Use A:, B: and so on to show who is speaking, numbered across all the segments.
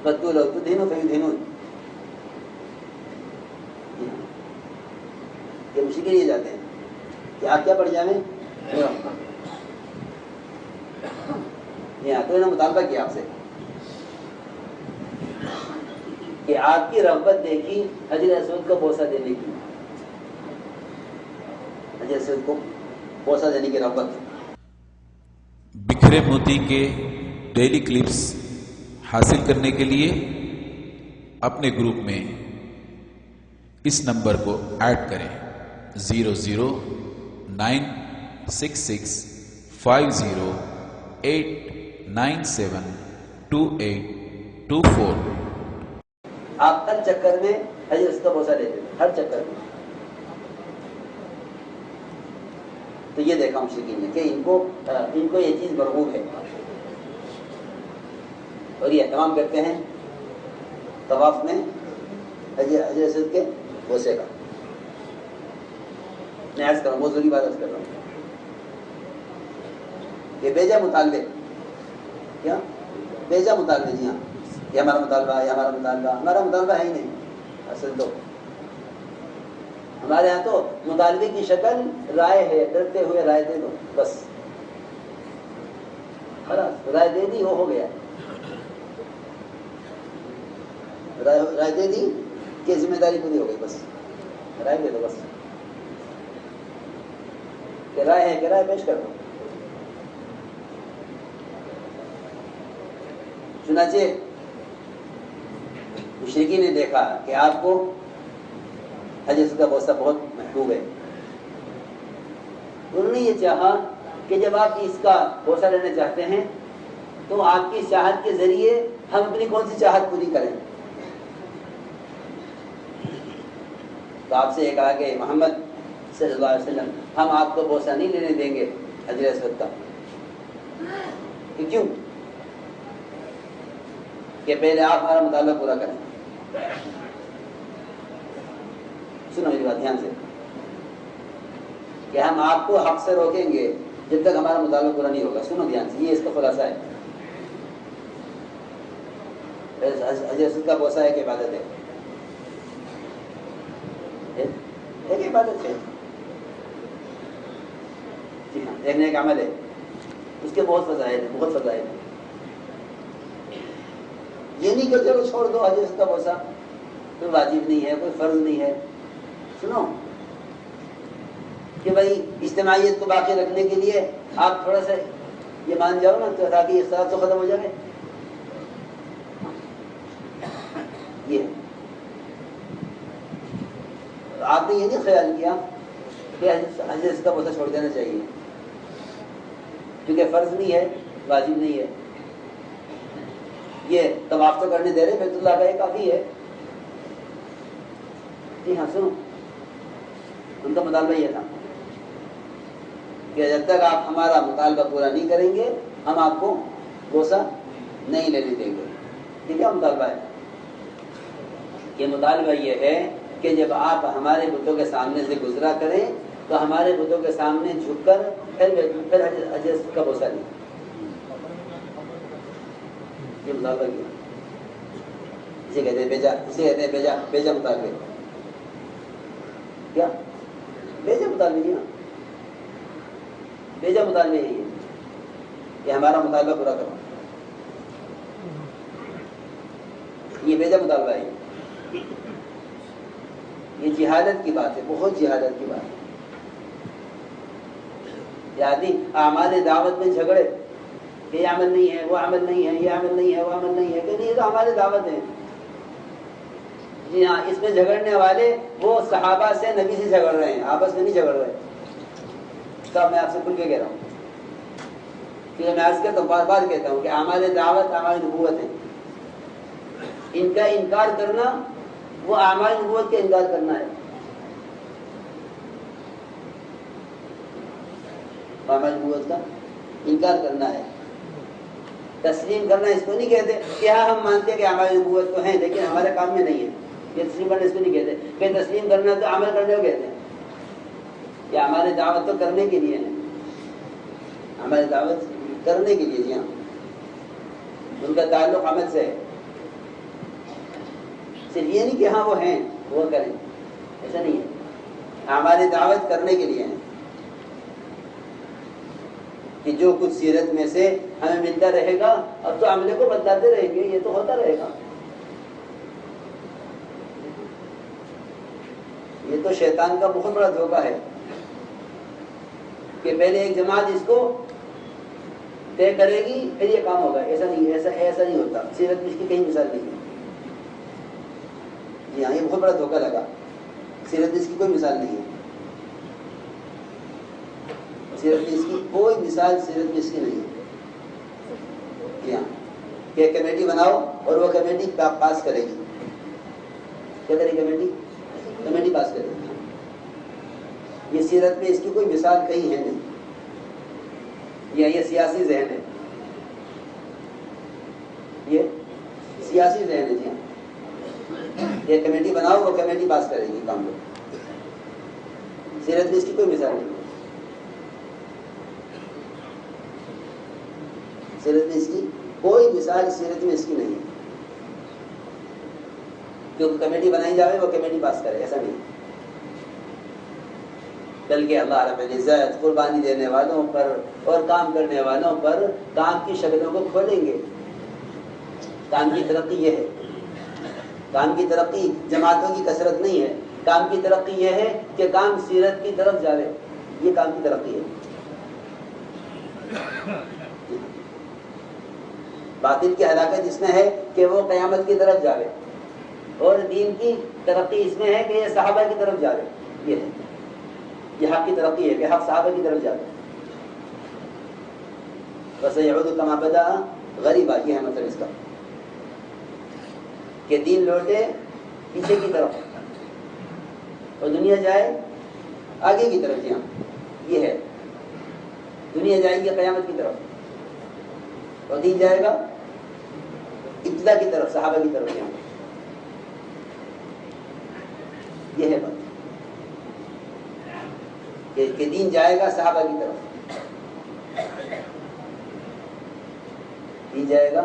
A: ودوا لو تدهنوا فيدهنون. یہ مشکل یہ جاتے ہیں کہ آپ کیا پڑھ جائیں. یہاں تو انہوں نے مطالبہ کیا آپ سے کہ آپ کی رغبت دیکھی حجر اسود کو بوسہ دینے کی. حجر اسود کو بوسہ دینے کی رغبت.
B: بکھرے موتی کے ڈیلی کلپس حاصل کرنے کے لیے اپنے گروپ میں اس نمبر کو ایڈ کریں 0096650897282
A: آپ ہر چکر میں حجر اسود کا بوسہ دیتے تھے، ہر چکر میں. تو یہ دیکھا مشرکین نے کہ ان کو یہ چیز مرغوب ہے اور یہ اہتمام کرتے ہیں طواف میں حجر اسود کے بوسے کا. میں عرض کر رہا ہوں، بہت ضروری بات عرض کر رہا ہوں. یہ بیجا مطالبے، کیا بیجا مطالبے. جی ہاں، یہ ہمارا مطالبہ، یہ ہمارا مطالبہ. ہمارا مطالبہ ہے ہی نہیں اصل تو. ہمارے یہاں تو مطالبے کی شکل رائے ہے، ڈرتے ہوئے رائے دے دو بس. رائے دے دی، وہ ہو گیا. رائے دے دی کہ ذمہ داری پوری ہو گئی بس. رائے دے دو بس، کہ رائے ہے کہ رائے پیش کر دو. چنانچہ مشرکین نے دیکھا کہ آپ کو حجر اسود کا بوسہ بہت محبوب ہے. انہوں نے یہ چاہا کہ جب آپ اس کا بوسہ لینا چاہتے ہیں تو آپ کی چاہت کے ذریعے ہم اپنی کون سی چاہت پوری کریں. تو آپ سے یہ کہا کہ محمد صلی اللہ علیہ وسلم، ہم آپ کو بوسہ نہیں لینے دیں گے حجر اسود کا. کیوں؟ کہ پہلے آپ ہمارا مطالبہ پورا کریں. سنو میری بات دھیان سے، کہ ہم آپ کو حق سے روکیں گے جب تک ہمارا مطالبہ پورا نہیں ہوگا. سنو دھیان سے، یہ اس کا خلاصہ ہے. حجر اسود کا بوسہ ایک عبادت ہے، ایک عبادت ہے. جی ہاں، ایک نیک عمل ہے. اس کے بہت فضائل ہیں، بہت فضائل ہیں. یہ نہیں کہ چلو چھوڑ دو حجر اسود کا بوسہ، کوئی واجب نہیں ہے، کوئی فرض نہیں ہے. سنو کہ بھائی اجتماعیت کو باقی رکھنے کے لیے آپ تھوڑا سا یہ مان جاؤ نا، تاکہ اختلاف تو ختم ہو جائے. یہ آپ نے یہ نہیں خیال کیا کہ حجر اسود کا بوسہ چھوڑ دینا چاہیے، کیونکہ فرض نہیں ہے، واجب نہیں ہے. یہ طواف تو کرنے دے رہے، بیت اللہ کا یہ کافی ہے. جی ہاں سنو، ان کا مطالبہ یہ تھا کہ جب تک آپ ہمارا مطالبہ پورا نہیں کریں گے ہم آپ کو بوسہ نہیں لینے دیں گے. یہ کیا مطالبہ ہے؟ یہ مطالبہ یہ ہے کہ جب آپ ہمارے بتوں کے سامنے سے گزرا کریں تو ہمارے بتوں کے سامنے جھک کر پھر حجر اسود کا بوسہ لیں. یہ مطالبہ کیا؟ اسے کہتے ہیں بیجا مطالبے. کیا بیجا مطالبے؟ جی ہاں، بیجا مطالبے یہی ہے کہ ہمارا مطالبہ پورا کرو. یہ بیجا مطالبہ ہے. یہ جہالت کی بات ہے، بہت جہالت کی بات ہے. یہ آدمی اعمال دعوت میں جھگڑے کہ یہ عمل نہیں ہے، وہ عمل نہیں ہے، یہ عمل نہیں ہے، وہ عمل نہیں ہے، کہ نہیں یہ تو ہماری دعوت ہے. جی ہاں، اس میں جھگڑنے والے وہ صحابہ سے، نبی سے جھگڑ رہے ہیں، آپس میں نہیں جھگڑ رہے. تب میں آپ سے کھل کے کہہ رہا ہوں کہ میں عرض کرتا ہوں، بار بار کہتا ہوں کہ اعمال دعوت اعمال نبوت ہے. ان کا انکار کرنا وہ اعمال نبوت کا انکار کرنا ہے. اعمال نبوت کا انکار کرنا ہے. تسلیم کرنا اس کو نہیں کہتے کہ ہاں ہم مانتے ہیں کہ اعمال نبوت تو ہیں لیکن ہمارے کام میں نہیں ہے. یہ تسلیم کرنا اس کو نہیں کہتے. کہ تسلیم کرنا تو عمل کرنے کو کہتے ہیں. کہ ہماری دعوت تو کرنے کے لیے ہے، ہماری دعوت کرنے کے لیے. جی ہاں، ان کا تعلق عمل سے ہے. صرف یہ نہیں کہ ہاں وہ ہیں وہ کریں، ایسا نہیں ہے. ہماری دعوت کرنے کے لیے ہیں کہ جو کچھ سیرت میں سے ہمیں ملتا رہے گا اب تو عملے کو بتلاتے رہیں گے، یہ تو ہوتا رہے گا. یہ تو شیطان کا بہت بڑا دھوکہ ہے کہ پہلے ایک جماعت اس کو طے کرے گی پھر یہ کام ہوگا. ایسا نہیں ہوتا. سیرت میں اس کی کہیں مثال نہیں ہے. جی ہاں، یہ بہت بڑا دھوکہ لگا. سیرت میں اس کی کوئی مثال نہیں ہے. سیرت میں اس کی کوئی مثال سیرت میں اس کی نہیں ہے. جی ہاں، کہ کمیٹی بناؤ اور وہ کمیٹی پاس کرے گی. کیا کرے گی؟ کمیٹی پاس کرے گی. یہ سیرت میں اس کی کوئی مثال کہیں ہے نہیں. یہ سیاسی ذہن ہے. یہ سیاسی ذہن ہے. جی ہاں، یہ کمیٹی بناؤ وہ کمیٹی پاس کرے گی کام کو. سیرت میں اس کی کوئی مثال نہیں. سیرت میں اس کی کوئی مثال سیرت میں اس کی نہیں ہے. جو کمیٹی بنائی جائے وہ کمیٹی پاس کرے، ایسا نہیں. بلکہ اللہ رب العزت قربانی دینے والوں پر اور کام کرنے والوں پر کام کی شکلوں کو کھولیں گے. کام کی ترقی یہ ہے. کام کی ترقی جماعتوں کی کثرت نہیں ہے. کام کی ترقی یہ ہے کہ کام سیرت کی طرف جاوے. یہ کام کی ترقی ہے. باطل کی ہلاکت اس میں ہے کہ وہ قیامت کی طرف جاوے، اور دین کی ترقی اس میں ہے کہ یہ صحابہ کی طرف جاوے. یہ ہے، یہ حق کی ترقی ہے کہ حق صحابہ کی طرف جاوے. وَسَيَعُودُ كَمَا بَدَأَ غَرِيبًا. یہ ہے مطلب اس کا کہ دین لوٹے پیچھے کی طرف اور دنیا جائے آگے کی طرف. جی ہاں، یہ ہے. دنیا جائے گی قیامت کی طرف اور دین جائے گا ابتدا کی طرف، صحابہ کی طرف. یہاں یہ ہے بات کہ دین جائے گا صحابہ کی طرف. دین جائے گا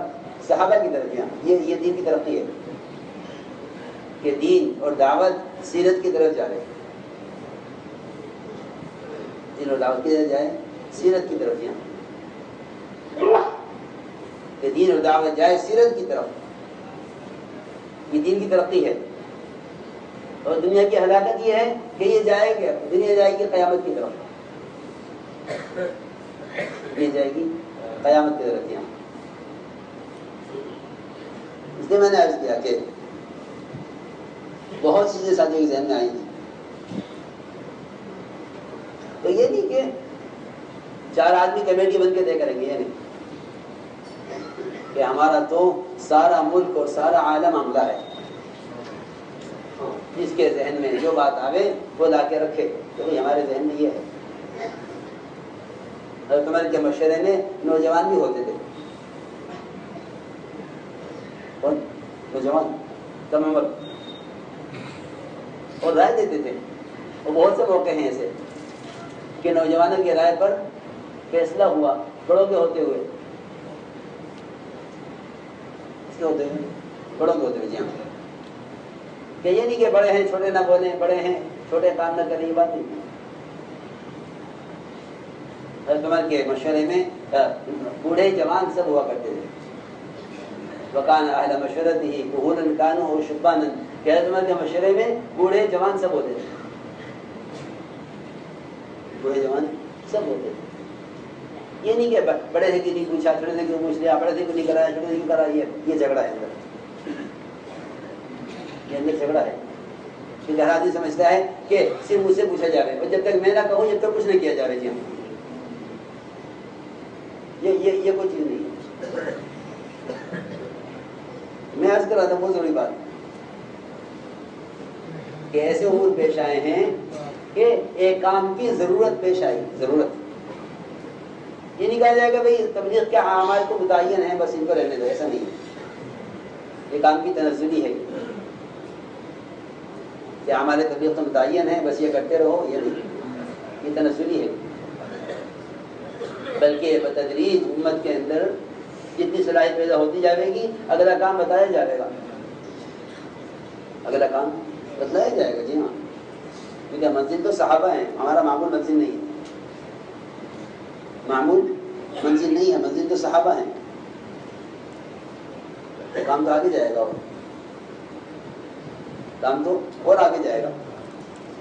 A: صحابہ کی طرف. یہاں یہ دین کی ترقی ہے کہ دین اور دعوت سیرت کی طرف جائے. دین اور دعوت کی طرف جائے سیرت کی طرف. یہاں کہ دین اور دعوت جائے سیرت کی طرف. یہ دین کی ترقی ہے. اور دنیا کی ہلاکت یہ ہے کہ یہ جائے گا، دنیا جائے گی قیامت کی طرف. یہ جائے گی قیامت کی طرف. یہاں اس لیے میں نے عرض کیا کہ بہت چیزیں ساتھیوں کے ذہن میں آئی تھی. تو یہ نہیں کہ 4 آدمی کمیٹی بن کے طے کریں گے. یہ نہیں کہ ہمارا تو سارا ملک اور سارا عالم عملہ ہے، جس کے ذہن میں جو بات آوے وہ لا کے رکھے. تو بھائی ہمارے ذہن میں یہ ہے. حضرت عمر کے مشورے میں نوجوان بھی ہوتے تھے. کون نوجوان؟ کم عمر، اور رائے دیتے تھے. اور بہت سے موقع ہیں ایسے کہ نوجوانوں کی رائے پر فیصلہ ہوا بڑوں کے ہوتے ہوئے. اس کے ہوتے ہوئے بڑوں کے ہوتے ہوئے. جی ہاں، کہ یہ نہیں کہ بڑے ہیں چھوٹے نہ بولیں، بڑے ہیں چھوٹے کام نہ کریں. یہ بات نہیں. حضرت عمر کے مشورے میں بوڑھے جوان سب ہوا کرتے تھے. وکان اہل مشورتہ کہولا کانوا او شبانا. کہ حضرت عمر کے مشورے میں بوڑھے جوان سب ہوتے تھے. بوڑھے جوان سب ہوتے تھے. یہ نہیں کہ بڑے سے کیوں نہیں پوچھا، چھوٹے سے کیوں پوچھ لیا، بڑے سے کیوں نہیں کرایا، چھوٹے سے کیوں کرا. یہ جھگڑا ہے اندر. یہ اندر جھگڑا ہے. کیونکہ ہر آدمی سمجھتا ہے کہ صرف مجھ سے پوچھا جائے، اور جب تک میں نہ کہوں جب تک کچھ نہ کیا جائے. جی ہاں، یہ کوئی چیز نہیں ہے. میں عرض کر رہا تھا بہت ضروری بات کہ ایسے امور پیش آئے ہیں کہ ایک کام کی ضرورت پیش آئی. ضرورت یہ نہیں کہا جائے گا بھائی تبلیغ کے اعمال تو متعین ہیں بس ان کو رہنے دو. ایسا نہیں ہے. یہ کام کی تنزلی ہے کہ اعمال تبلیغ تو متعین ہیں بس یہ کرتے رہو. یہ نہیں، یہ تنزلی ہے. بلکہ بتدریج امت کے اندر جتنی صلاحیت پیدا ہوتی جائے گی اگلا کام بتایا جائے گا. اگلا کام بتلایا جائے گا. جی ہاں، کیونکہ منزل تو صحابہ ہیں، ہمارا معمول منزل نہیں ہے. معمول منزل نہیں ہے، منزل تو صحابہ ہیں. کام تو آگے جائے گا، کام تو اور آگے جائے گا.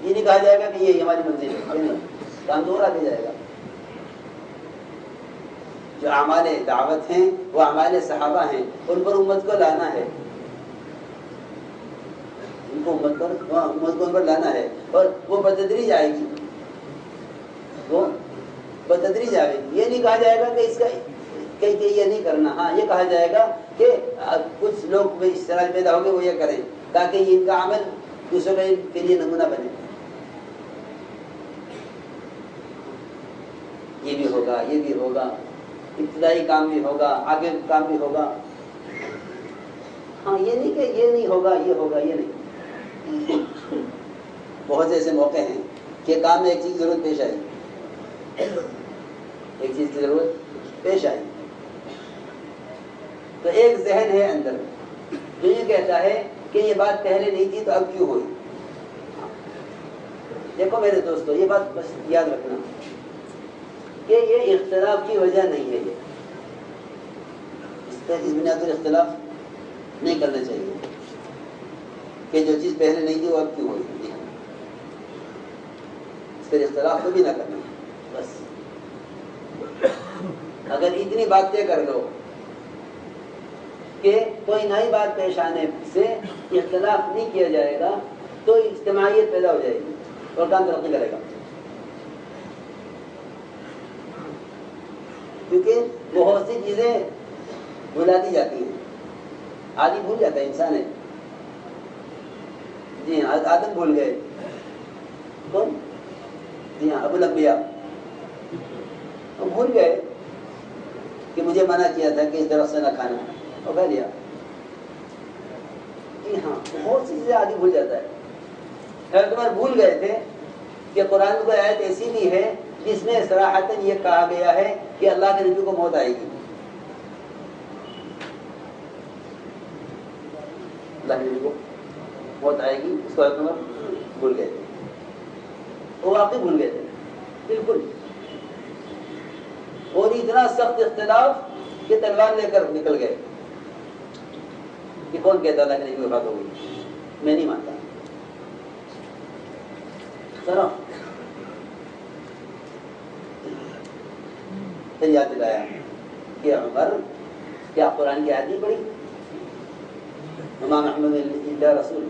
A: یہ نہیں کہا جائے گا کہ یہ ہماری منزل ہے، نہیں، کام تو اور آگے جائے گا. جو اعمال دعوت ہیں وہ اعمال صحابہ ہیں، ان پر امت کو لانا ہے، ان کو امت کو ان پر لانا ہے. اور وہ بتدریج آئے گی، وہ بتدریج آئے گی. یہ نہیں کہا جائے گا کہ اس کا کہ یہ نہیں کرنا. ہاں، یہ کہا جائے گا کہ کچھ لوگ اس طرح پیدا ہو گئے وہ یہ کریں تاکہ ان کا عمل دوسروں کے لیے نمونہ بنے. یہ بھی ہوگا، یہ بھی ہوگا، ابتدائی کام بھی ہوگا، آگے کام بھی ہوگا. ہاں، یہ نہیں کہ یہ نہیں ہوگا، یہ ہوگا، یہ نہیں. بہت سے ایسے موقع ہیں کہ کام میں ایک چیز ضرورت پیش آئی، ایک چیز کی ضرورت پیش آئی، تو ایک ذہن ہے اندر جو یہ کہتا ہے کہ یہ بات پہلے نہیں تھی تو اب کیوں ہوئی. دیکھو میرے دوستو، یہ بات بس یاد رکھنا کہ یہ اختلاف کی وجہ نہیں ہے. یہ اس بنیاد پر اختلاف نہیں کرنا چاہیے کہ جو چیز پہلے نہیں تھی وہ اب کیوں ہوئی. اس پر اختلاف تو بھی نہ کرنا. بس اگر اتنی بات طے کر لو کہ کوئی نئی بات پیش آنے سے اختلاف نہیں کیا جائے گا تو اجتماعیت پیدا ہو جائے گی اور کام ترقی کرے گا. کیونکہ بہت سی چیزیں بھلا دی جاتی ہیں، آدمی بھول جاتا ہے، انسان ہے. جی ہاں، آدم بھول گئے. کون؟ جی ہاں، ابو الانبیاء بھول گئے کہ مجھے منع کیا تھا کہ اس درخت سے نہ کھانا، اور کھا لیا. جی ہاں، بہت سی چیزیں آدمی بھول جاتا ہے. حضرت عمر بھول گئے تھے کہ قرآن میں کوئی آیت ایسی بھی ہے جس میں صراحتاً یہ کہا گیا ہے کہ اللہ کے نبی کو موت آئے گی. اللہ کے نبی کو موت آئے گی، اس کو حضرت عمر بھول گئے تھے. وہ واقعی بھول گئے تھے بالکل. اور اتنا سخت اختلاف کہ تلوار لے کر نکل گئے کہ کون کہتا اللہ کے نبی وفات ہو گئی. میں نہیں مانتا. سنو، پھر یاد دلایا کہ عمر کیا قرآن کی آیت نہیں پڑھی؟ امام احمد اللہ رسول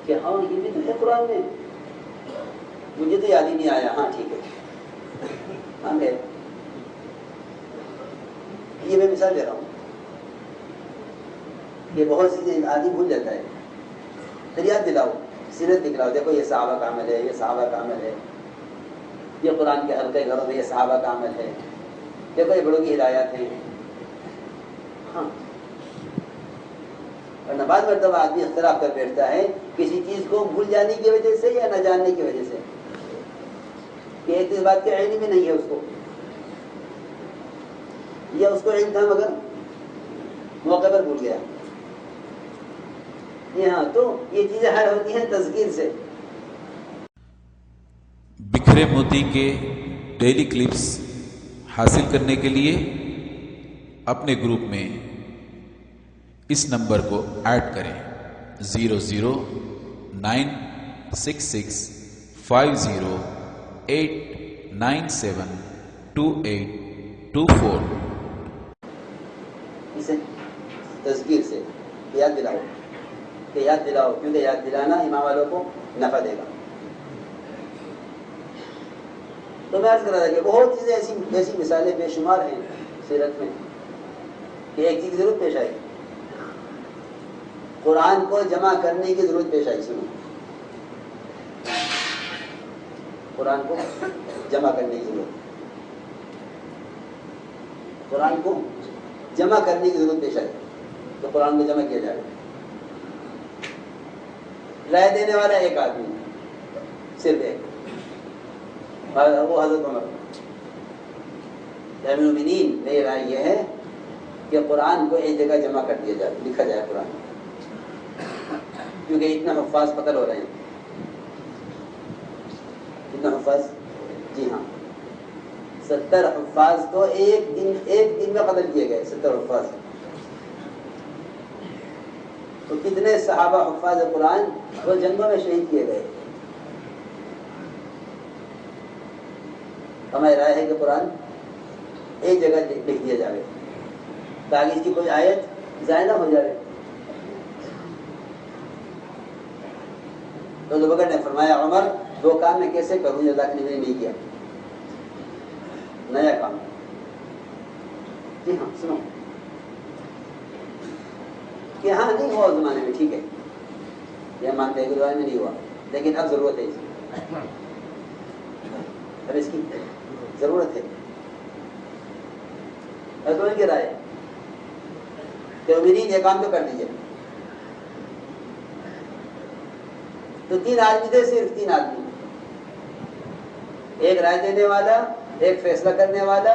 A: کہ ہاں یہ بھی تو ہے قرآن میں، مجھے تو یاد ہی نہیں آیا. ہاں ٹھیک ہے، ہاں گئے. یہ میں مثال دے رہا ہوں کہ بہت سی چیزیں آدمی بھول جاتا ہے. پھر یاد دلاؤ، سیرت دکھلاؤ، دیکھو یہ صحابہ کا عمل ہے، یہ صحابہ کا عمل ہے، یہ قرآن کے حلقے گھروں میں یہ صحابہ کا عمل ہے، دیکھو یہ بڑوں کی ہدایات ہیں. ہاں، ورنہ بعض مرتبہ آدمی اختلاف کر بیٹھتا ہے کسی چیز کو بھول جانے کی وجہ سے یا نہ جاننے کی وجہ سے کہ ایک اس بات کے علم میں نہیں ہے اس کو، یا اس کو علم تھا مگر موقع پر بھول گیا. ہاں، تو یہ چیزیں حل ہوتی ہیں تذکیر سے.
B: بکھرے موتی کے ڈیلی کلپس حاصل کرنے کے لیے اپنے گروپ میں اس نمبر کو ایڈ کریں 0096650897282
A: اسے تذکیر سے یاد دلاؤ کہ یاد دلاؤ، کیونکہ یاد دلانا ایمان والوں کو نفع دے گا. تو میں عرض کر رہا تھا کہ بہت چیزیں ایسی مثالیں بے شمار ہیں سیرت میں کہ ایک چیز کی ضرورت پیش آئی، قرآن کو جمع کرنے کی ضرورت پیش آئی. سنو، قرآن کو جمع کرنے کی ضرورت، قرآن کو جمع کرنے کی ضرورت پیش آئی. تو قرآن کو جمع کیا جائے. رائے دینے والا ایک آدمی، صرف ایک، وہ حضرت عمر. امیر المومنین میری رائے یہ ہے کہ قرآن کو ایک جگہ جمع کر دیا جائے، لکھا جائے قرآن. کیونکہ اتنا حفاظ قتل ہو رہے ہیں، اتنا حفاظ، جی ہاں 70 حفاظ تو ایک دن میں قتل کیے گئے، 70 حفاظ. تو کتنے صحابہ حفاظ قرآن وہ جنگوں میں شہید کیے گئے. ہماری رائے ہے کہ قرآن ایک جگہ لکھ دیا جائے تاکہ اس کی کوئی آیت ضائع نہ ہو جائے. تو ابو بکر نے فرمایا عمر 2 کام میں کیسے کروں جو اللہ کے نبی نے نہیں کیا. نیا کام، جی ہاں سنو کہ ہاں نہیں ہوا اس زمانے میں، ٹھیک ہے یہ مانتے ہیں کہ زمانے میں نہیں ہوا، لیکن اب ضرورت ہے اس کی، اب اس کی ضرورت ہے. اور تو ان کی رائے کہ امید یہ کام تو کر دیجیے. تو 3 آدمی تھے، صرف 3 آدمی، ایک رائے دینے والا، ایک فیصلہ کرنے والا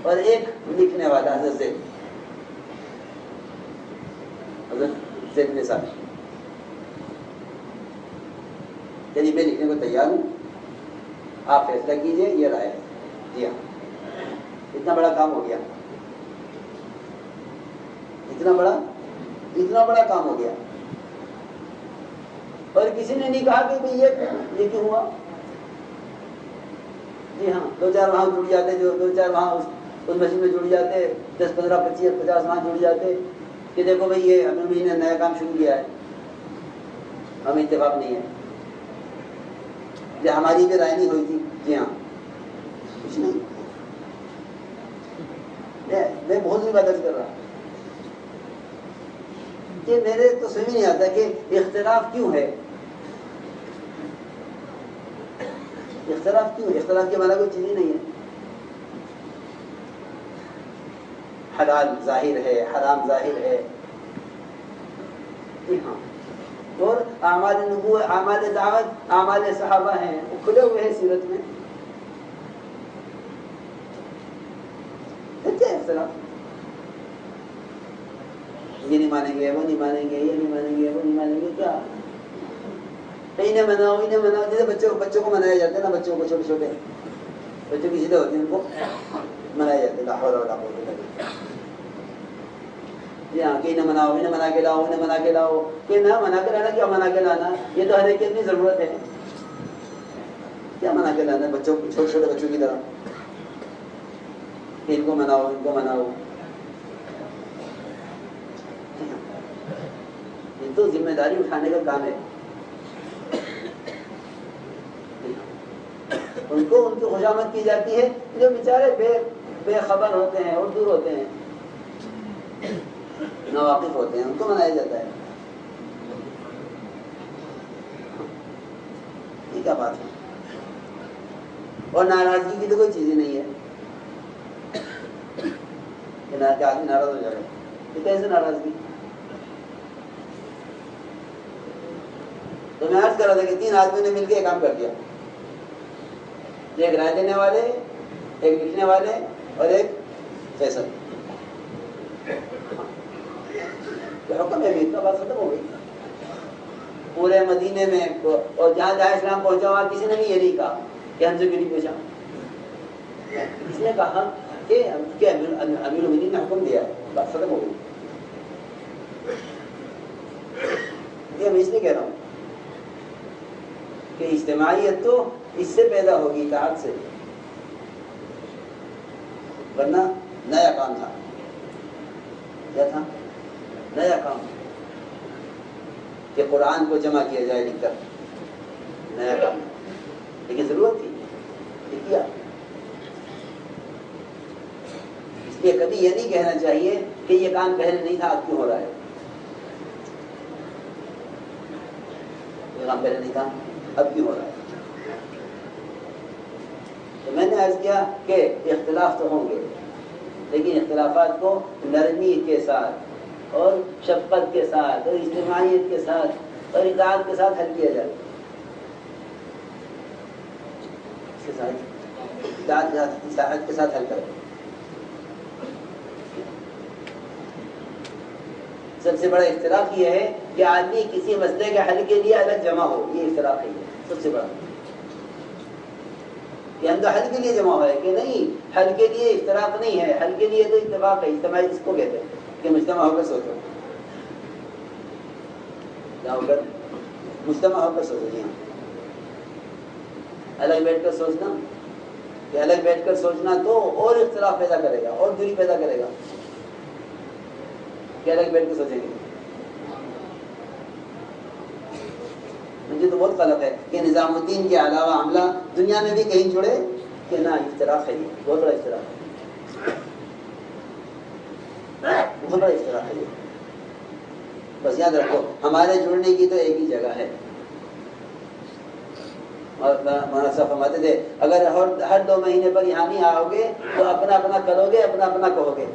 A: اور ایک لکھنے والا. حضرت زید بن ثابت. یعنی میں لکھنے کو تیار ہوں، آپ فیصلہ کیجئے، یہ رائے ہے. جی ہاں اتنا بڑا کام ہو گیا، اتنا بڑا کام ہو گیا. اور کسی نے نہیں کہا کہ بھئی یہ کیوں ہوا. جی ہاں 2-4 وہاں جڑ جاتے، جو 2-4 وہاں اس مسجد میں جڑ جاتے، 10-15 25 50 وہاں جڑ جاتے کہ دیکھو بھئی یہ امیر المومنین نے نیا کام شروع کیا ہے، ہمیں اتفاق نہیں ہے. یہ ہماری بھی رائے نہیں ہوئی تھی. جی ہاں کچھ نہیں، میں بہت سی بات کر رہا کہ میرے تو سمجھ نہیں آتا کہ اختلاف کیوں ہے. اختلاف کیوں ہے؟ اختلاف کے معنی کوئی چیز ہی نہیں ہے. حلال ظاہر ہے، حرام ظاہر ہے. جی ہاں اور اعمال نبوت، اعمال دعوت، اعمال صحابہ ہیں، وہ کھلے ہوئے ہیں سیرت میں. کیا اختلاف؟ یہ نہیں مانیں گے، وہ نہیں مانیں گے، یہ نہیں مانیں گے، وہ نہیں مانیں گے، کیا انہیں مناؤ. جیسے بچوں کو منایا جاتا ہے نا، بچوں کو چھوٹے بچوں کی ضد ہوتی ہے، ان کو منایا جاتا ہے. لا حول ولا قوت الا باللہ. جی ہاں کہ انہیں مناؤ، انہیں منا کے لاؤ، انہیں منا کے لاؤ. کہ نہ منا کے لانا، کیا منا کے لانا؟ یہ تو ہر ایک کی اپنی ضرورت ہے. کیا منا کے لانا بچوں کو، چھوٹے بچوں کی طرح کہ ان کو مناؤ، ان کو مناؤ. یہ تو ذمہ داری اٹھانے کا کام ہے. ان کی خوشامد کی جاتی ہے جو بیچارے بے خبر ہوتے ہیں اور دور ہوتے ہیں، ناواقف ہوتے ہیں، ان کو منایا جاتا ہے. یہ کیا بات ہے؟ اور ناراضگی کی تو کوئی چیز ہی نہیں ہے کہ آدمی ناراض ہو جائے. یہ کیسے ناراضگی؟ تو میں عرض کر رہا تھا کہ 3 آدمیوں نے مل کے کام کر دیا، ایک رائے دینے والے، ایک لکھنے والے اور ایک فیصل. حکم ہے اتنا بات ختم ہو گئی. پورے مدینے میں اور جہاں جہاں اسلام پہنچا وہاں کسی نے بھی یہ نہیں کہا کہ ہم سے کیوں نہیں پوچھا. اس نے کہا کہ امیر المومنین نے حکم دیا ہے، بات ختم ہو گئی. یہ میں اس لیے کہہ رہا ہوں کہ اجتماعیت تو اس سے پیدا ہوگی، اطاعت سے، ورنہ نیا کام تھا. کیا تھا؟ نیا کام کہ قرآن کو جمع کیا جائے لکھ کر. نیا کام لیکن ضرورت تھی، یہ کیا. اس لیے کبھی یہ نہیں کہنا چاہیے کہ یہ کام پہلے نہیں تھا اب کیوں ہو رہا ہے. یہ کام پہلے نہیں تھا اب کیوں ہو رہا ہے. تو میں نے عرض کیا کہ اختلاف تو ہوں گے، لیکن اختلافات کو نرمی کے ساتھ اور شفقت کے ساتھ اور اجتماعیت کے ساتھ اور اطاعت کے ساتھ حل کیا جائے. اس کے ساتھ اطاعت کے ساتھ حل کریں. سب سے بڑا اختلاف یہ ہے کہ آدمی کسی مسئلے کے حل کے لیے الگ جمع ہو، یہ اختلاف ہے سب سے بڑا، کہ ہم تو حل کے لیے جمع ہوئے کہ نہیں، حل کے لیے اختلاف نہیں ہے، حل کے لیے تو اتفاق ہے، اجتماع اس کو کہتے ہیں کہ مجتمع ہو کر سوچو، کیا ہو کر مجتمع ہو کر سوچو، جی ہاں، الگ بیٹھ کر سوچنا، کہ الگ بیٹھ کر سوچنا تو اور اختلاف پیدا کرے گا اور دوری پیدا کرے گا، کہ الگ بیٹھ کر سوچیں گے۔ مجھے تو بہت غلط ہے کہ نظام الدین کے علاوہ عملہ دنیا میں بھی کہیں جڑے کہ نہ اختلاف ہے، یہ بہت بڑا اختلاف ہے، بہت بڑا اختلاف ہے یہ۔ بس یاد رکھو ہمارے جڑنے کی تو ایک ہی جگہ ہے، اور مولانا صاحب فرماتے تھے اگر ہر 2 مہینے پر یہاں نہیں آؤ گے تو اپنا اپنا کرو گے، اپنا اپنا کہو گے،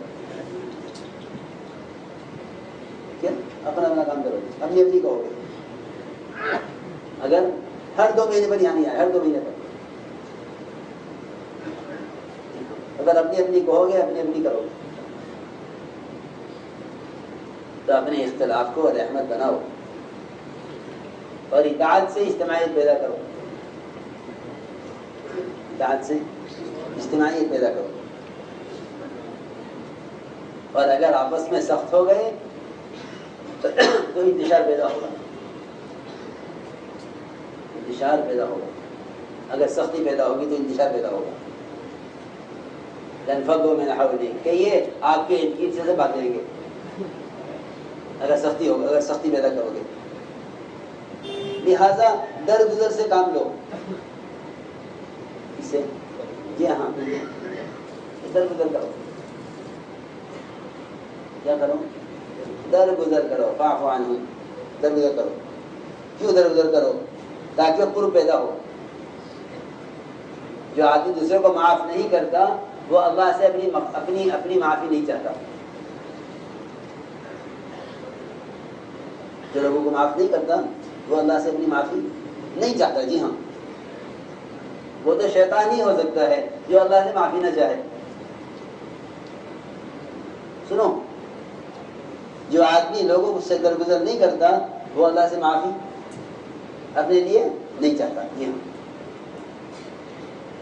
A: کیا اپنا اپنا کام کرو گے، اپنی اپنی کہو گے، اگر ہر 2 مہینے پر یہاں نہیں آئے، ہر 2 مہینے پر اگر اپنی اپنی کہو گے، اپنی اپنی کرو گے، تو اپنے اختلاف کو رحمت بناؤ اور اطاعت سے اجتماعیت پیدا کرو، اطاعت سے اجتماعیت پیدا کرو، اور اگر آپس میں سخت ہو گئے تو انتشار پیدا ہوگا، انتشار پیدا ہوگا، اگر سختی پیدا ہوگی تو انتشار پیدا ہوگا، لنفضوا من حولک، کہ یہ آپ کے ارد سے بھاگیں گے اگر سختی ہوگا، اگر سختی پیدا کرو گے، لہذا درگزر سے کام لو، اسے جی ہاں درگزر کرو، کیا کرو؟ درگزر کرو، فاعف عنہم، درگزر کرو، کیوں درگزر کرو؟ تاکہ قرب پیدا ہو، جو آدمی دوسرے کو معاف نہیں کرتا وہ اللہ سے اپنی معافی نہیں چاہتا، جو لوگوں کو معاف نہیں کرتا وہ اللہ سے اپنی معافی نہیں چاہتا، جی ہاں، وہ تو شیطان ہی ہو سکتا ہے جو اللہ سے معافی نہ چاہے۔ سنو، جو آدمی لوگوں سے درگزر نہیں کرتا وہ اللہ سے معافی اپنے لیے نہیں چاہتا، جی ہاں،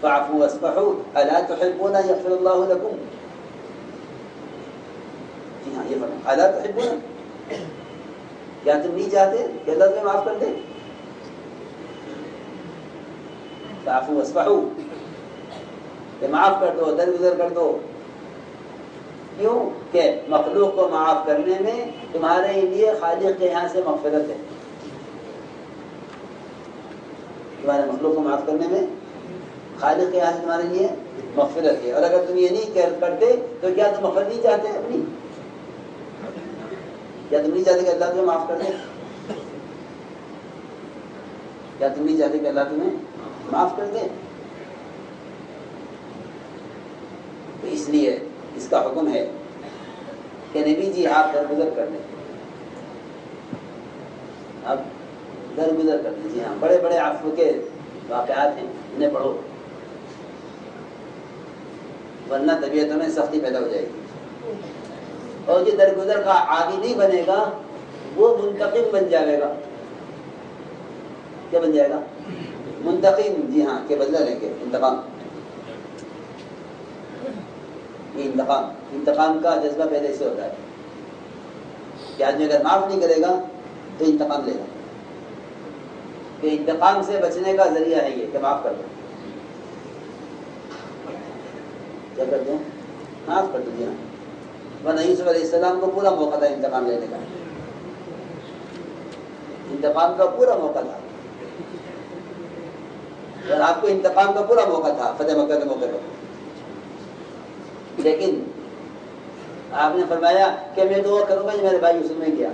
A: فاعفوا واصفحوا الا تحبون ان یغفر اللہ لکم، جی ہاں، یہ فرمایا الا تحبون، کیا تم نہیں چاہتے کہ اللہ تمہیں معاف کر دے؟ فاعفوا واصفحوا، کہ معاف کر دو، درگزر کر دو، کیوں کہ مخلوق کو معاف کرنے میں تمہارے لیے خالق کے یہاں سے مغفرت ہے، تمہارے مخلوق کو معاف کرنے میں خالق کے یہاں سے تمہارے لیے مغفرت ہے، اور اگر تم یہ نہیں کرتے تو کیا تم مغفرت نہیں چاہتے اپنی؟ کیا تم نہیں چاہتے کہ اللہ تمہیں معاف کر دے؟ کیا تم نہیں چاہتے کہ اللہ تمہیں معاف کر دے؟ تو اس لیے اس کا حکم ہے کہ نبی جی آپ درگزر کر لیں، آپ درگزر کر لیں، جی ہاں، بڑے بڑے عفو کے واقعات ہیں، انہیں پڑھو، ورنہ طبیعتوں میں سختی پیدا ہو جائے گی، اور جو درگزر کا عادی نہیں بنے گا وہ منتقم بن جائے گا، کیا بن جائے گا؟ منتقم، جی ہاں، کہ بدلہ لیں گے، انتقام، یہ انتقام کا جذبہ پہلے سے ہوتا ہے کہ آدمی اگر معاف نہیں کرے گا تو انتقام لے گا، کہ انتقام سے بچنے کا ذریعہ ہے یہ کہ معاف کر دو، کیا کر دو؟ معاف کر دو، جی ہاں، ورنہ یوسف علیہ السلام کو پورا موقع تھا انتقام لینے کا، انتقام کا پورا موقع تھا، اور آپ کو انتقام کا پورا موقع تھا فتح مکہ کے موقع پر، لیکن آپ نے فرمایا کہ میں دعا کروں گا جو میرے بھائی یوسف نے کیا،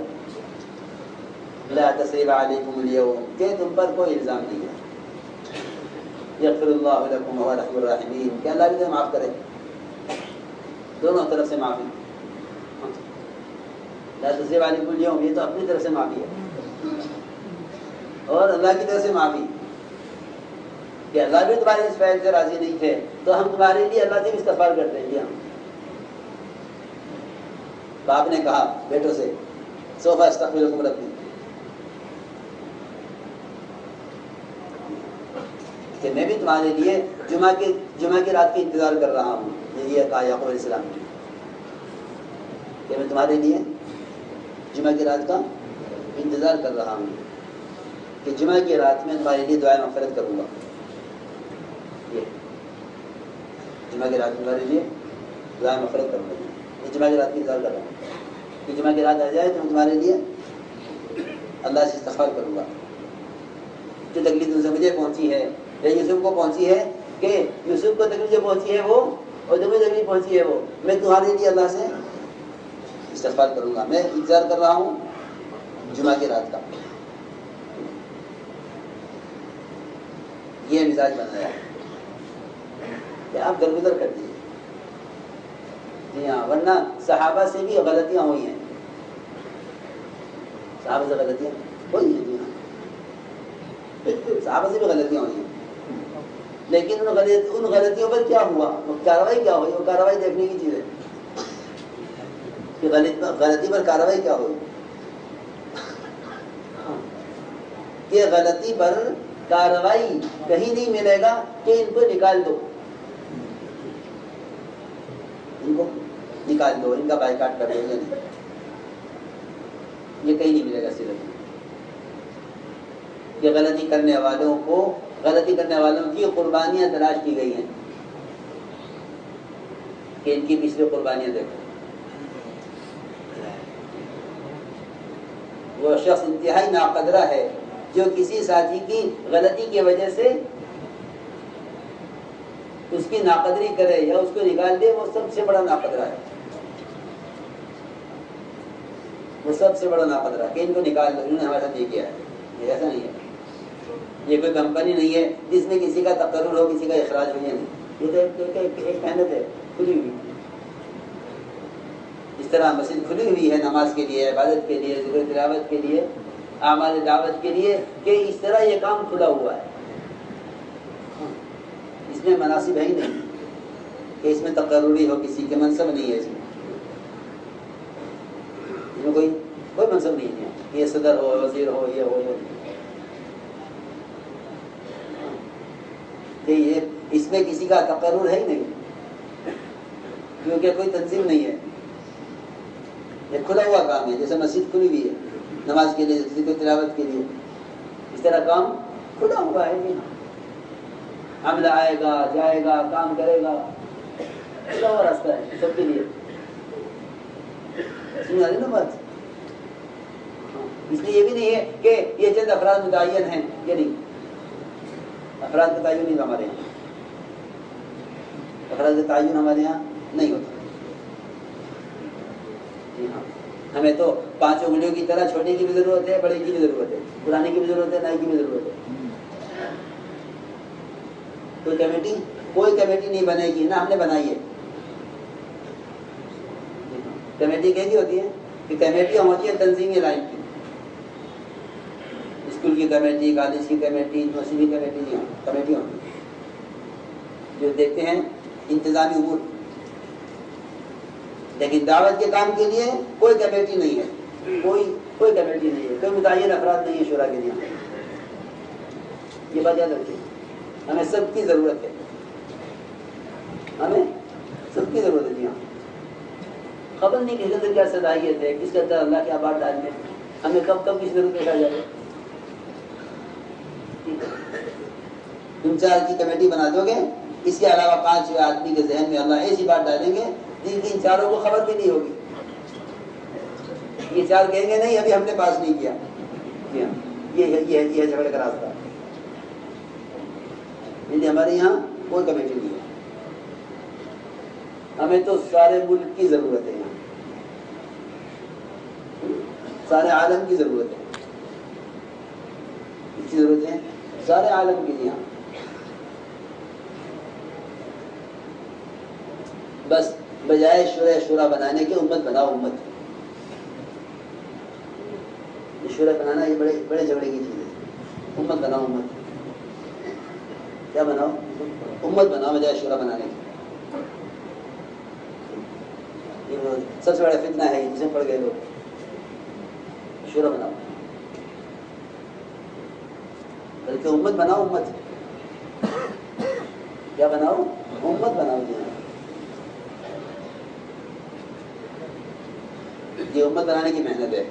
A: لا تثریب علیکم اليوم، کہ تم پر کوئی الزام نہیں ہے، یغفر اللہ لکم وهو ارحم الراحمین، کہ اللہ بھی تمہیں معاف کرے، دونوں طرف سے معافی، لا تثریب علیکم اليوم، یہ تو اپنی طرف سے معافی ہے، اور اللہ کی طرف سے معافی کہ اللہ بھی تمہارے اس فعل سے راضی نہیں تھے تو ہم تمہارے لیے اللہ سے بھی استغفار کرتے ہیں، جی ہم، باپ نے کہا بیٹوں سے سوف استغفرکم ربی، کہ میں بھی تمہارے لیے جمعہ کی رات کا انتظار کر رہا ہوں. یہ کہا یعقوب علیہ السلام نے کہ میں تمہارے لیے جمعہ کی رات کا انتظار کر رہا ہوں، کہ جمعہ کی رات میں تمہارے لیے دعائے مغفرت کروں گا. یہ جمعہ کی رات میں تمہارے لیے دعائے مغفرت کروں گا. یہ جمعہ کی رات کا انتظار کر رہا ہوں کہ جمعہ کی رات آ جائے تو میں تمہارے لیے اللہ سے استغفار کروں گا. جو تکلیف تم سے مجھے پہنچی ہے یا یوسف کو پہنچی ہے، کہ یوسف کو تکلیف جو پہنچی ہے وہ، اور جو مجھے تکلیف پہنچی ہے وہ، میں تمہارے لیے اللہ سے استغفار کروں گا. میں انتظار کر رہا ہوں جمعہ کی رات کا. یہ مزاج بنایا کہ آپ درگزر کر دیجیے. جی ہاں، ورنہ صحابہ سے بھی غلطیاں ہوئی ہیں، صحابہ سے غلطیاں ہوئی ہیں. جی ہاں، صحابہ سے بھی غلطیاں ہوئی ہیں، لیکن ان غلطیوں پر کیا ہوا، کارروائی کیا ہوئی؟ وہ کارروائی دیکھنے کی چیز ہے کہ غلطی پر کارروائی کیا ہوئی. کہ غلطی پر کارروائی کہیں نہیں ملے گا کہ ان کو نکال دو، ان کو نکال دو، ان کا بائیکاٹ کر دو. یہ کہیں نہیں ملے گا. صرف کہ غلطی کرنے والوں کی قربانیاں تلاش کی گئی ہیں، کہ ان کی پچھلی قربانیاں دیکھو. وہ شخص انتہائی ناقدرہ ہے جو کسی ساتھی کی غلطی کی وجہ سے اس کی ناقدری کرے یا اس کو نکال دے، وہ سب سے بڑا ناقدرہ ہے. وہ سب سے بڑا ناقدرہ کہ ان کو نکال دو، انہوں نے ہمارے ساتھ یہ کیا ہے. یہ ایسا نہیں ہے. یہ کوئی کمپنی نہیں ہے جس میں کسی کا تقرر ہو، کسی کا اخراج ہو. یہ تو ایک محنت ہے کھلی ہوئی. اس طرح مسجد کھلی ہوئی ہے نماز کے لیے، عبادت کے لیے، ذکر تلاوت کے لیے، اعمال دعوت کے لیے، کہ اس طرح یہ کام کھلا ہوا ہے. اس میں مناسب ہے ہی نہیں کہ اس میں تقرری ہو، کسی کے منصب نہیں ہے. اس میں کوئی منصب نہیں ہے کہ یہ صدر ہو، وزیر ہو، یہ ہو. کہ یہ اس میں کسی کا تقرر ہے ہی نہیں، کیونکہ کوئی تنظیم نہیں ہے. یہ کھلا ہوا کام ہے. جیسے مسجد کھلی ہوئی ہے نماز کے لیے، ذکر تلاوت کے لیے، اس طرح کام کھلا ہوا ہے. عملہ آئے گا، جائے گا، کام کرے گا، کھلا ہوا راستہ ہے سب کے لیے. سمجھ آ رہی نا بات؟ اس لیے یہ بھی نہیں ہے کہ یہ چند افراد متعین ہیں. یہ نہیں، افراد کا تعین نہیں ہمارے یہاں. افراد کا تعین ہمارے یہاں نہیں ہوتا. جی ہاں، ہمیں تو 5 انگلیوں کی طرح چھوٹے کی بھی ضرورت ہے، بڑے کی بھی ضرورت ہے، پرانے کی بھی ضرورت ہے، نئے کی بھی ضرورت ہے. کوئی کمیٹی نہیں بنے گی، نہ ہم نے بنائی ہے. کمیٹی کیسی ہوتی ہے کہ کمیٹیاں ہوتی ہیں تنظیمی لائن کی. اسکول کی کمیٹی، کالج کی کمیٹی، یونیورسٹی کی کمیٹی، کمیٹیاں ہوتی ہیں جو دیکھتے ہیں انتظامی امور. لیکن دعوت کے کام کے لیے کوئی کمیٹی نہیں ہے، کوئی کمیٹی نہیں ہے، کوئی متعین افراد نہیں ہے شورا کے لیے. یہ بات یاد رکھیے. ہمیں سب کی ضرورت ہے، ہمیں سب کی ضرورت ہے. جی ہاں، خبر نہیں کس کے اندر کیا صلاحیت ہے، کس کے اندر اللہ کے آباد ڈالنے، ہمیں کب کس ضرورت پیش آ جائے. تم 4 کی کمیٹی بنا دو گے، اس کے علاوہ 5 آدمی کے ذہن میں اللہ ایسی بات ڈالیں گے جن کی ان 4 کو خبر بھی نہیں ہوگی. یہ 4 کہیں گے نہیں ابھی ہم نے پاس نہیں کیا. جی ہاں، یہ جھگڑے کا راستہ. ہمارے یہاں کوئی کمیٹی نہیں ہے. ہمیں تو سارے ملک کی ضرورت ہے، یہاں سارے عالم کی ضرورت ہے. اس کی ضرورت ہے سارے عالم کے لیے. بس بجائے شورا بنانے کے امت بناؤ. امت شورا بنانا یہ بڑے جھگڑے کی چیز ہے. امت بناؤ. امت کیا بناؤ؟ امت بناؤ بجائے شورا بنانے کی. سب سے بڑا فتنہ ہے جسے پڑ گئے لوگ. شورا بناؤ، بلکہ امت بناؤ، امت کیا بناؤ؟ امت بناؤ. یہ امت بنانے کی محنت ہے.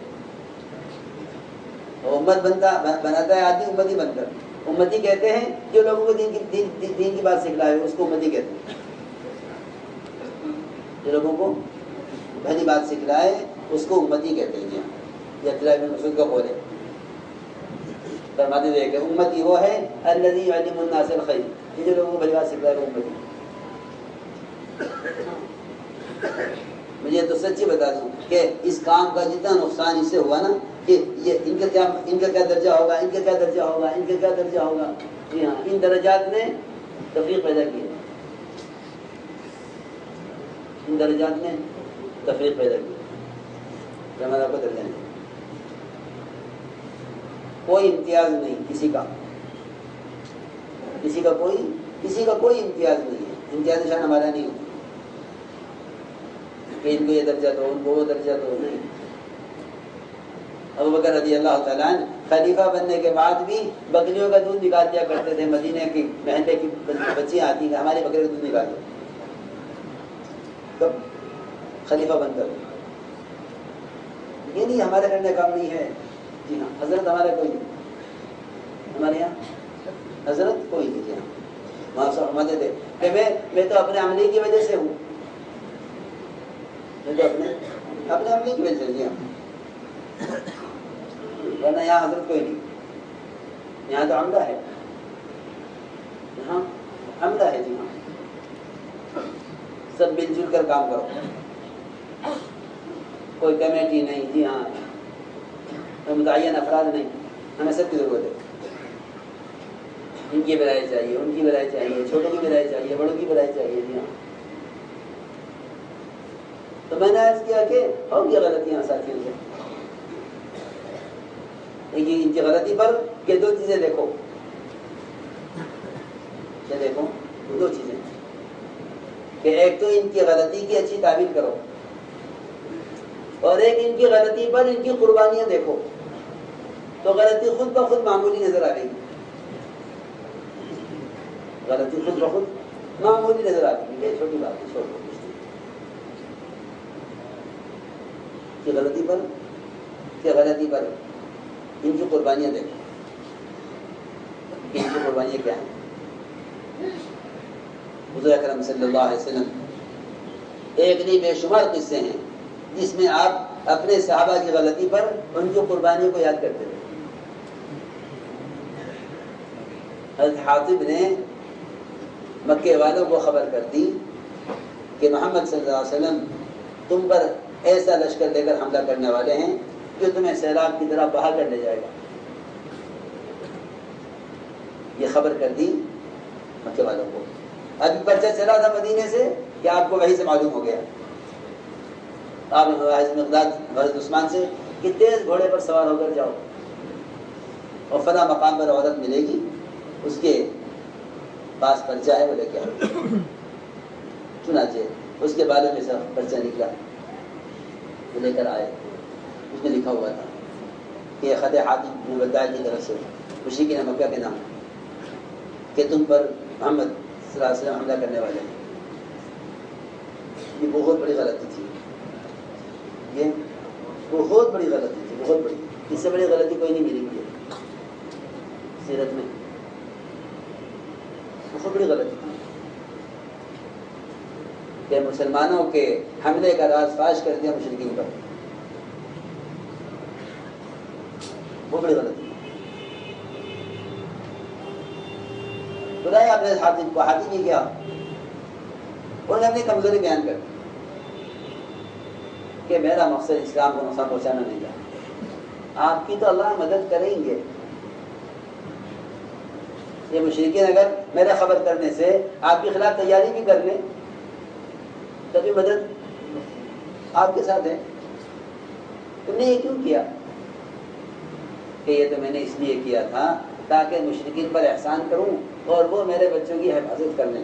A: امت بناتا ہے آدمی امتی بن کر. امتی کہتے ہیں جو لوگوں کو دین کی بات سکھلائے اس کو امتی کہتے ہیں. جو لوگوں کو بھلی بات سکھلائے اس کو امتی کہتے ہیں. جی ہاں، یہ عبداللہ بن مسعود کا قول ہے. فرماتے ہوئے کہ امتی وہ ہے الذی یعلم الناس الخیر، یہ جو لوگوں کو بھلی بات سکھلائے وہ امتی. مجھے تو سچی بتا دوں کہ اس کام کا جتنا نقصان اس سے ہوا نا، کہ یہ ان کا کیا درجہ ہوگا، ان کا کیا درجہ ہوگا، ان کا کیا درجہ ہوگا. جی ہاں، ان درجات نے تفریق پیدا کی ہے. ان درجات نے تفریق پیدا کی ہے. ہمارا کو درجہ نہیں، کوئی امتیاز نہیں کسی کا، کسی کا کوئی امتیاز نہیں ہے. امتیاز نشان ہمارا نہیں ہوتا کہ ان کو یہ درجہ دو، ان کو وہ درجہ دو، نہیں. ابوبکر رضی اللہ تعالیٰ عنہ خلیفہ بننے کے بعد بھی بکریوں کا دودھ نکال دیا کرتے تھے. مدینے کی محلے کی بچیاں آتی ہیں ہمارے بکرے کا دودھ نکال دو. کب؟ خلیفہ بن کر. یہ نہیں ہمارے کرنے کام نہیں ہے. جی ہاں، حضرت ہمارا کوئی نہیں، ہمارے یہاں حضرت کوئی نہیں. جی ہاں، وہاں سے فرماتے تھے کہ میں تو اپنے عملے کی وجہ سے ہوں، میں تو اپنے عملے کی وجہ سے. جی ہاں، ورنہ یہاں حضرت کوئی نہیں. یہاں تو عملہ ہے، یہاں عملہ ہے. جی ہاں، سب مل جل کر کام کرو، کوئی کمیٹی نہیں. جی ہاں، کوئی متعین افراد نہیں. ہمیں سب کی ضرورت ہے. ان کی بھلائی چاہیے، ان کی بھلائی چاہیے، چھوٹوں کی بھلائی چاہیے، بڑوں کی بھلائی چاہیے. جی ہاں، تو میں نے عرض کیا کہ ہو گیا غلطیاں ساتھیوں سے. ان کی غلطی پر کہ دو چیزیں دیکھو. کیا دیکھو؟ دو چیزیں کہ ایک تو ان کی غلطی کی اچھی تعبیر کرو، اور ایک ان کی غلطی پر ان کی قربانیاں دیکھو. تو غلطی خود بخود معمولی نظر آ گئی. غلطی خود بخود معمولی نظر آتی ہے. چھوٹی بات ہے، چھوٹی کی غلطی پر ان کی قربانیاں دیکھو کہ ان کی قربانیاں کیا ہیں. حضور اکرم صلی اللہ علیہ وسلم ایک نہیں بے شمار قصے ہیں جس میں آپ اپنے صحابہ کی غلطی پر ان کی قربانیوں کو یاد کرتے تھے. حضرت حاطب نے مکے والوں کو خبر کر دی کہ محمد صلی اللہ علیہ وسلم تم پر ایسا لشکر لے کر حملہ کرنے والے ہیں جو تمہیں سیلاب کی طرح بہا کر لے جائے گا. یہ خبر کر دی مکے والوں کو. ابھی پرچہ چلا تھا مدینے سے کہ آپ کو وہی سے معلوم ہو گیا. آپ حضرت عثمان سے کہ تیز گھوڑے پر سوار ہو کر جاؤ اور فلاں مقام پر عورت ملے گی، اس کے پاس پرچہ ہے وہ لے کے آؤ. چنانچہ اس کے بالوں میں سے پرچہ نکلا، وہ لے کر آئے. اس میں لکھا ہوا تھا کہ خط حاتم بن وداع کی طرف سے مشرکین مکہ کے نام کہ تم پر محمد صلی اللہ علیہ وسلم حملہ کرنے والے ہیں. یہ بہت بڑی غلطی تھی. یہ بہت بڑی غلطی تھی، بہت بڑی. اس سے بڑی غلطی کوئی نہیں ملے گی سیرت میں. بہت بڑی غلطی تھی کہ مسلمانوں کے حملے کا راز فاش کر دیا مشرکین پر. بہت بڑی غلطی. بلایا اپنے حاتم کو. حاتم یہ کیا؟ انہوں نے اپنی کمزوری بیان کر دی کہ میرا مقصد اسلام کو نقصان پہنچانا نہیں تھا. آپ کی تو اللہ مدد کریں گے. یہ مشرکین اگر میرا خبر کرنے سے آپ کے خلاف تیاری بھی کر لیں تبھی مدد آپ کے ساتھ ہے. تم نے یہ کیوں کیا؟ کہ یہ تو میں نے اس لیے کیا تھا تاکہ مشرکین پر احسان کروں اور وہ میرے بچوں کی حفاظت کر لیں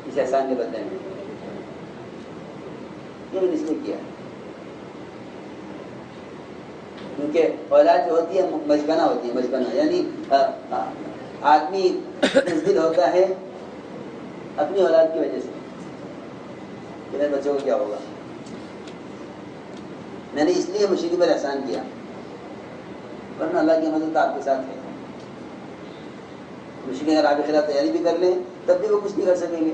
A: اس احسان کے بدلے میں. یہ میں نے اس لیے کیا. کیونکہ اولاد جو ہوتی ہے مجبنہ ہوتی ہے، مجبنہ یعنی آدمی بزدل ہوتا ہے اپنی اولاد کی وجہ سے کہ میرے بچوں کو کیا ہوگا. میں نے اس لیے مشرکی پر احسان کیا، ورنہ اللہ کی مدد آپ کے ساتھ ہے. مشرکی اگر آپ کے خلاف تیاری بھی کر لیں تب بھی وہ کچھ نہیں کر سکیں گے.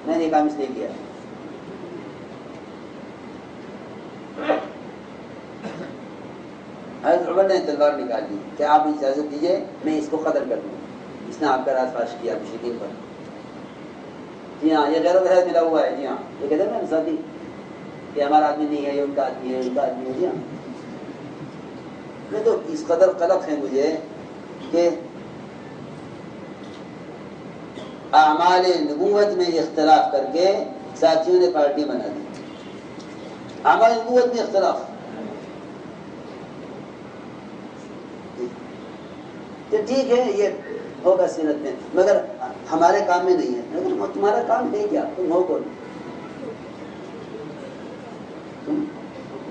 A: میں نے یہ کام اس لیے کیا. حضرت عمر نے تلوار نکال دی کہ آپ مجھے اجازت دیجیے میں اس کو قتل کر دوں. اس نے آپ کا راز فاش کیا مشرکین پر. جی ہاں، یہ غیر و غیر ملا ہوا ہے. جی ہاں، یہ کہتے ہیں نا ساتھی کہ ہمارا آدمی نہیں ہے، یہ ان کا آدمی ہے، ان کا آدمی ہے. جی ہاں، میں تو اس قدر قلق ہے مجھے کہ اعمال نبوت میں اختلاف کر کے ساتھیوں نے پارٹی بنا دی. اعمال نبوت میں اختلاف، کہ ٹھیک ہے یہ ہوگا سیرت میں مگر ہمارے کام میں نہیں ہے. مگر تمہارا کام ہے کیا؟ تم ہو کون؟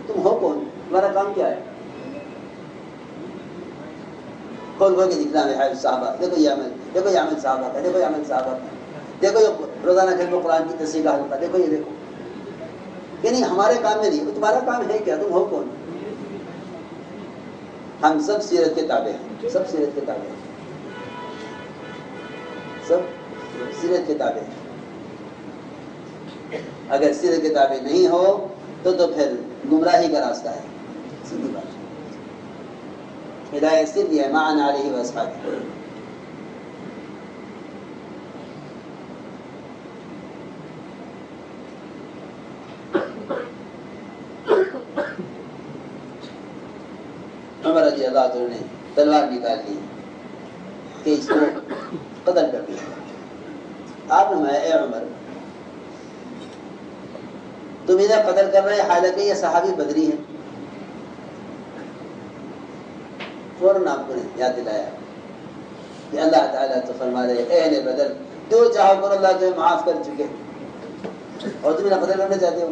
A: تم ہو کون؟ تمہارا کام کیا ہے؟ کھول کھول کے دکھنا ہے صحابہ، دیکھو یہ عمل، دیکھو یہ عمل صحابہ کا، دیکھو یہ عمل صحابہ کا، دیکھو یہ روزانہ کلمہ قرآن کی تصحیح کا حلقہ، دیکھو یہ دیکھو. کہ نہیں ہمارے کام میں نہیں. تمہارا کام ہے کیا؟ تم ہو کون؟ ہم سب سیرت کے تابع ہیں، سب سیرت کے تابع ہیں، سب سیرت کے تابع ہیں. اگر سیرت کے تابع نہیں ہو تو پھر گمراہی کا راستہ ہے. سیدھی بات. ہدایت صرف یہ ہے معن علیہ واصحابہ. عمر رضی اللہ عنہ نے تلوار نکال لی کہ اس کو قتل کر دیا. آپ نے فرمایا اے عمر تم ادھر قتل کر رہے حالانکہ یہ صحابی بدری ہیں. فوراً آپ کو یاد دلایا کہ اللہ تعالیٰ تو فرما رہے اے اہل بدر جو چاہو کرو اللہ تمہیں معاف کر چکے اور تم انہیں قتل کرنا چاہتے ہو.